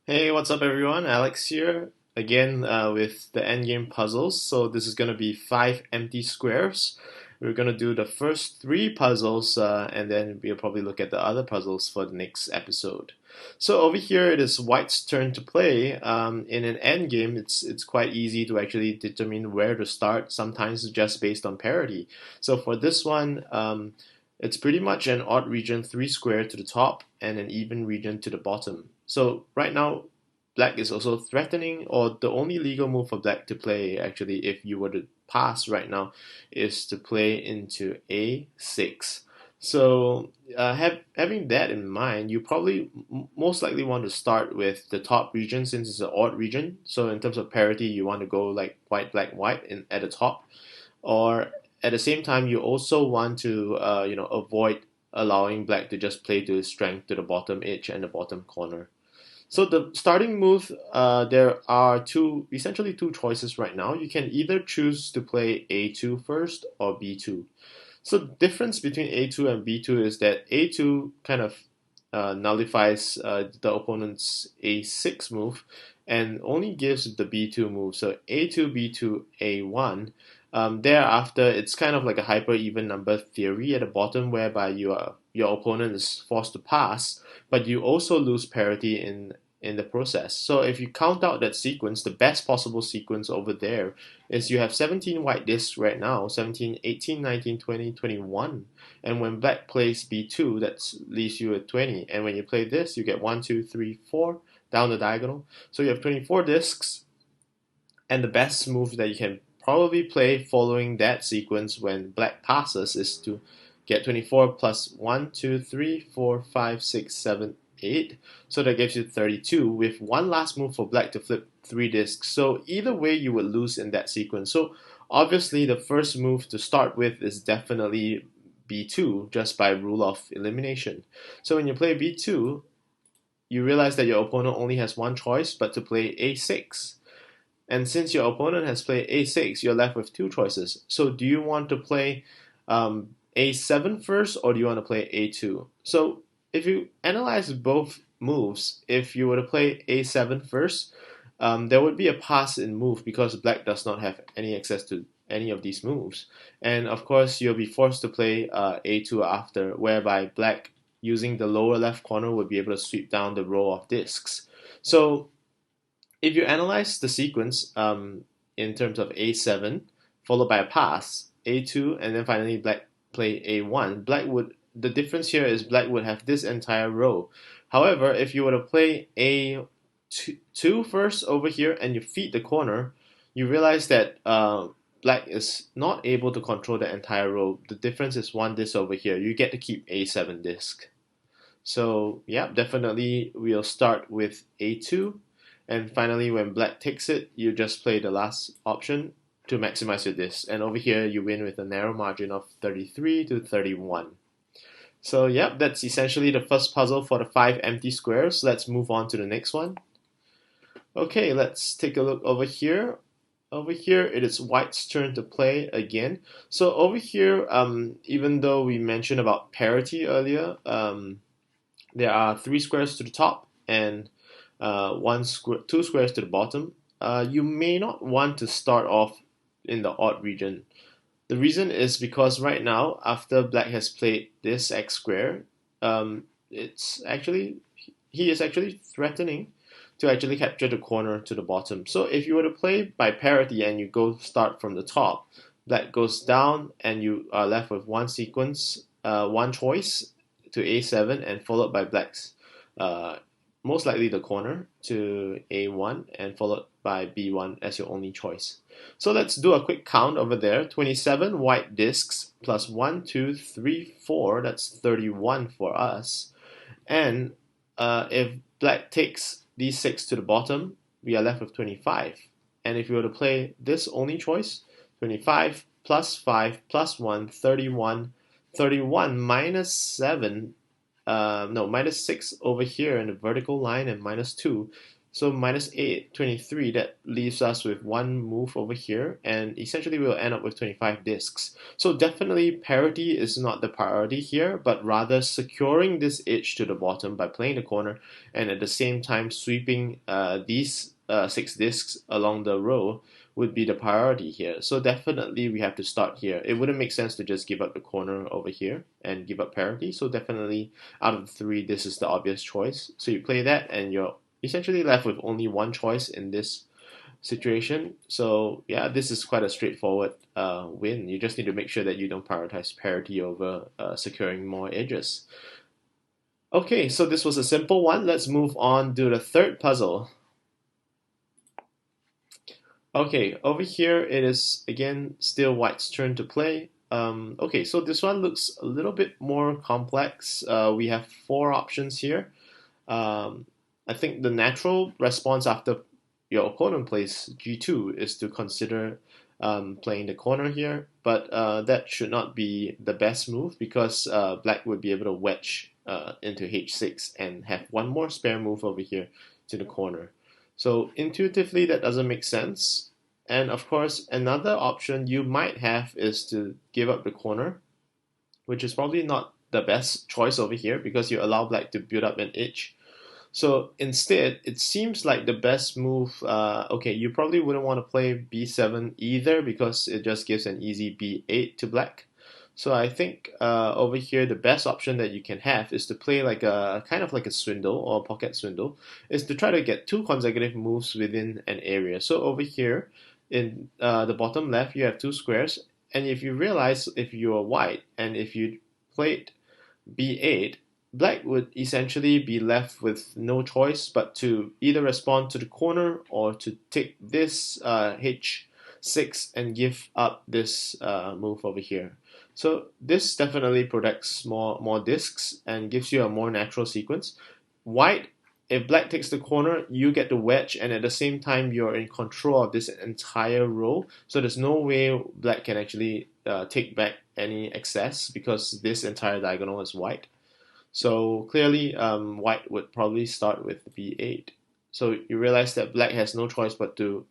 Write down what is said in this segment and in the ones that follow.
Hey, what's up, everyone? Alex here again with the endgame puzzles. So this is going to be five empty squares. We're going to do the first three puzzles, and then we'll probably look at the other puzzles for the next episode. So over here, it is White's turn to play. In an endgame, it's quite easy to actually determine where to start. Sometimes just based on parity. So for this one, it's pretty much an odd region 3 square to the top and an even region to the bottom. So right now, black is also threatening, or the only legal move for black to play, actually, if you were to pass right now, is to play into a6. So having that in mind, you probably most likely want to start with the top region since it's an odd region. So in terms of parity, you want to go like white, black, white at the top, or at the same time, you also want to avoid allowing black to just play to his strength to the bottom edge and the bottom corner. So the starting move, there are essentially two choices right now. You can either choose to play A2 first or B2. So the difference between A2 and B2 is that A2 kind of nullifies the opponent's A6 move and only gives the B2 move. So A2, B2, A1. Thereafter, it's kind of like a hyper even number theory at the bottom, whereby your opponent is forced to pass, but you also lose parity in the process. So if you count out that sequence, the best possible sequence over there is you have 17 white discs right now, 17, 18, 19, 20, 21. And when black plays B2, that leaves you at 20. And when you play this, you get 1, 2, 3, 4 down the diagonal. So you have 24 discs, and the best move that you can probably play following that sequence when black passes is to get 24 plus 1, 2, 3, 4, 5, 6, 7, 8. So that gives you 32 with one last move for black to flip 3 discs. So either way, you would lose in that sequence. So obviously, the first move to start with is definitely B2 just by rule of elimination. So when you play B2, you realize that your opponent only has one choice but to play A6. And since your opponent has played a6, you're left with two choices. So do you want to play a7 first, or do you want to play a2? So if you analyze both moves, if you were to play a7 first, there would be a pass in move because black does not have any access to any of these moves. And of course, you'll be forced to play a2 after, whereby black, using the lower left corner, would be able to sweep down the row of discs. So if you analyze the sequence in terms of a7 followed by a pass, a2, and then finally black play a1, the difference here is black would have this entire row. However, if you were to play a2 first over here and you feed the corner, you realize that black is not able to control the entire row. The difference is one disc over here. You get to keep a7 disc. So yeah, definitely we'll start with a2, and finally when black takes it, you just play the last option to maximize your disc. And over here you win with a narrow margin of 33 to 31. So yeah, that's essentially the first puzzle for the five empty squares. Let's move on to the next one. Okay, let's take a look over here. Over here, it is White's turn to play again. So over here, even though we mentioned about parity earlier, there are three squares to the top and two squares to the bottom. You may not want to start off in the odd region. The reason is because right now, after black has played this x square, it's actually he is actually threatening to actually capture the corner to the bottom. So if you were to play by parity and you go start from the top, black goes down and you are left with one sequence, one choice to a7 and followed by black's uh, most likely the corner to a1 and followed by b1 as your only choice. So let's do a quick count over there. 27 white discs plus 1, 2, 3, 4. That's 31 for us. And if black takes these 6 to the bottom, we are left with 25. And if you were to play this only choice, 25 plus 5 plus 1, 31. 31 minus 7, no, minus 6 over here in the vertical line and minus 2. So minus 8, 23, that leaves us with one move over here, and essentially we'll end up with 25 discs. So definitely parity is not the priority here, but rather securing this edge to the bottom by playing the corner, and at the same time sweeping these 6 discs along the row would be the priority here. So definitely we have to start here. It wouldn't make sense to just give up the corner over here and give up parity. So definitely out of the 3, this is the obvious choice. So you play that and you're essentially left with only one choice in this situation. So yeah, this is quite a straightforward win. You just need to make sure that you don't prioritize parity over securing more edges. Okay, so this was a simple one. Let's move on to the third puzzle. Okay, over here it is again still white's turn to play. Okay, so this one looks a little bit more complex. We have 4 options here. Um, I think the natural response after your opponent plays g2 is to consider playing the corner here, but that should not be the best move because black would be able to wedge into h6 and have one more spare move over here to the corner. So intuitively that doesn't make sense. And of course, another option you might have is to give up the corner, which is probably not the best choice over here because you allow black to build up an edge. So instead, it seems like the best move, okay, you probably wouldn't want to play b7 either because it just gives an easy b8 to black. So I think over here, the best option that you can have is to play like a kind of like a swindle or a pocket swindle, is to try to get 2 consecutive moves within an area. So over here, in the bottom left, you have 2 squares, and if you realize if you are white and if you played b8, black would essentially be left with no choice but to either respond to the corner or to take this h6 and give up this move over here. So this definitely protects more discs and gives you a more natural sequence. White, if black takes the corner, you get the wedge, and at the same time you're in control of this entire row. So there's no way black can actually take back any excess because this entire diagonal is white. So clearly, white would probably start with b8. So you realize that black has no choice but to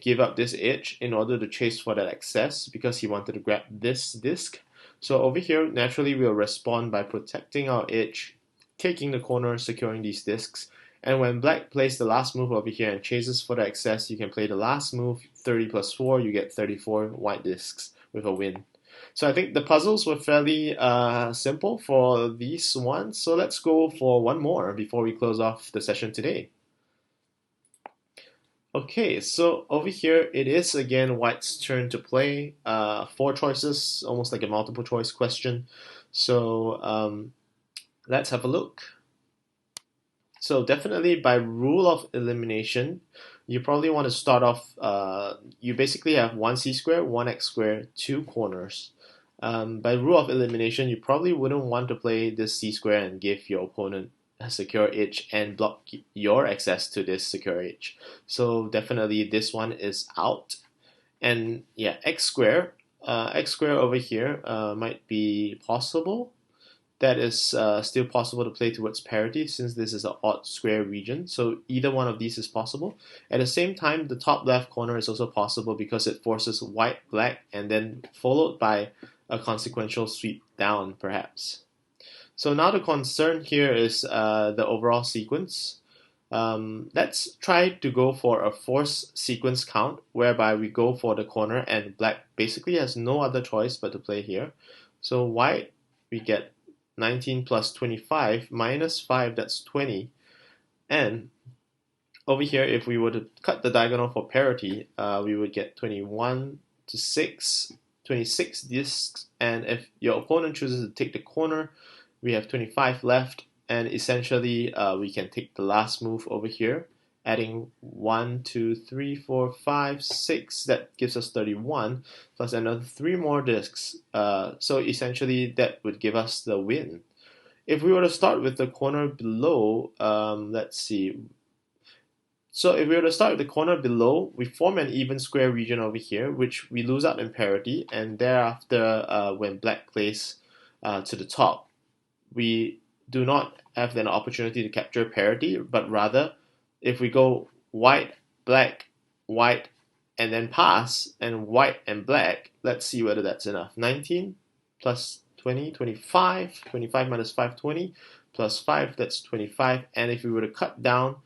give up this edge in order to chase for that excess because he wanted to grab this disc. So over here, naturally, we'll respond by protecting our edge, taking the corner, securing these discs. And when black plays the last move over here and chases for the excess, you can play the last move, 30 plus 4, you get 34 white discs with a win. So I think the puzzles were fairly simple for these ones. So let's go for one more before we close off the session today. Okay, so over here it is again white's turn to play. 4 choices, almost like a multiple choice question. So let's have a look. So definitely by rule of elimination, you probably want to start off, you basically have 1c square, 1x square, 2 corners. By rule of elimination, you probably wouldn't want to play this c square and give your opponent a secure edge and block your access to this secure edge. So definitely this one is out. And yeah, x square over here might be possible. That is still possible to play towards parity since this is an odd square region. So either one of these is possible. At the same time, the top left corner is also possible because it forces white, black, and then followed by a consequential sweep down, perhaps. So now the concern here is the overall sequence. Let's try to go for a force sequence count, whereby we go for the corner and black basically has no other choice but to play here. So white, we get 19 plus 25 minus 5, that's 20. And over here, if we were to cut the diagonal for parity, we would get 21 to 6, 26 discs. And if your opponent chooses to take the corner, we have 25 left. And essentially, we can take the last move over here, adding 1, 2, 3, 4, 5, 6. That gives us 31, plus another 3 more discs. So essentially, that would give us the win. If we were to start with the corner below, let's see. So if we were to start with the corner below, we form an even square region over here, which we lose out in parity. And thereafter, when black plays to the top, we do not have an opportunity to capture parity, but rather If we go white, black, white, and then pass, and white and black, let's see whether that's enough. 19 plus 20, 25. 25 minus 5, 20. Plus 5, that's 25. And if we were to cut down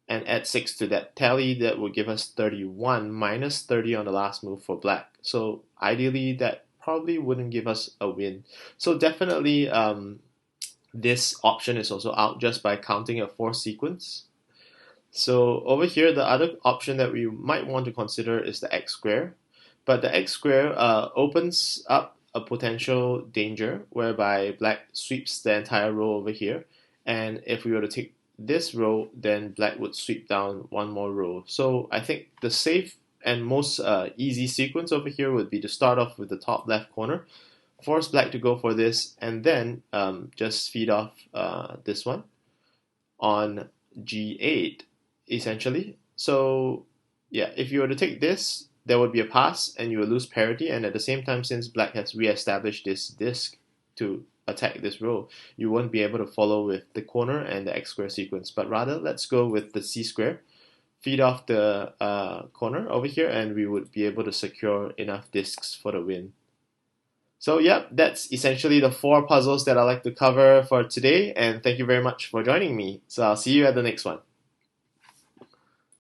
and add 6 to that tally, that would give us 31 minus 30 on the last move for black. So ideally, that probably wouldn't give us a win. So definitely, this option is also out just by counting a 4 sequence. So over here, the other option that we might want to consider is the x square. But the x square opens up a potential danger whereby black sweeps the entire row over here. And if we were to take this row, then black would sweep down one more row. So I think the safe and most easy sequence over here would be to start off with the top left corner, force black to go for this, and then just feed off this one on g8 essentially. So yeah, if you were to take this, there would be a pass and you will lose parity, and at the same time, since black has re-established this disk to attack this row, you won't be able to follow with the corner and the x square sequence, but rather let's go with the c square, feed off the corner over here, and we would be able to secure enough disks for the win. So yeah, that's essentially the 4 puzzles that I like to cover for today, and thank you very much for joining me. So I'll see you at the next one.